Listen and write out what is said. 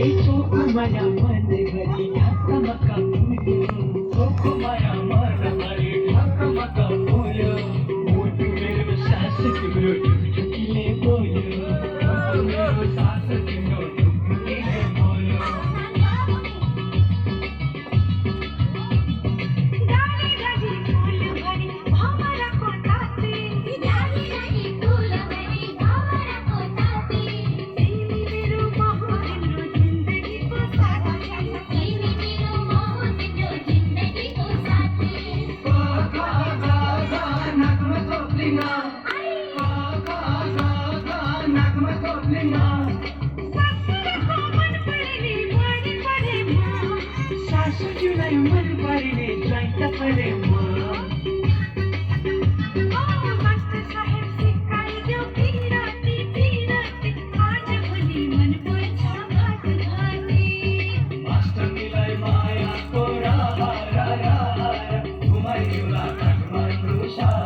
माया मन भरी ढकमका फूल माया मन भरी ढकमका फूल मोटू मेरो सास तिम्रो ढुकढुकीले बोल्यो मोटू मेरो सास तिम्रो ढुकढुकीले बोल्यो डाली डाली फूल भरी भंवरा को ताती डाली डाली फूल भरी भंवरा को ताती तेरी मेरो मोह तिम्रो जिंदगी को साथी तेरी मेरो मोह तिम्रो जिंदगी को साथी नगमा तोप्लिना नगमा तोप्लिना सासूको मन परेली बढी परेमा सासूजीलाई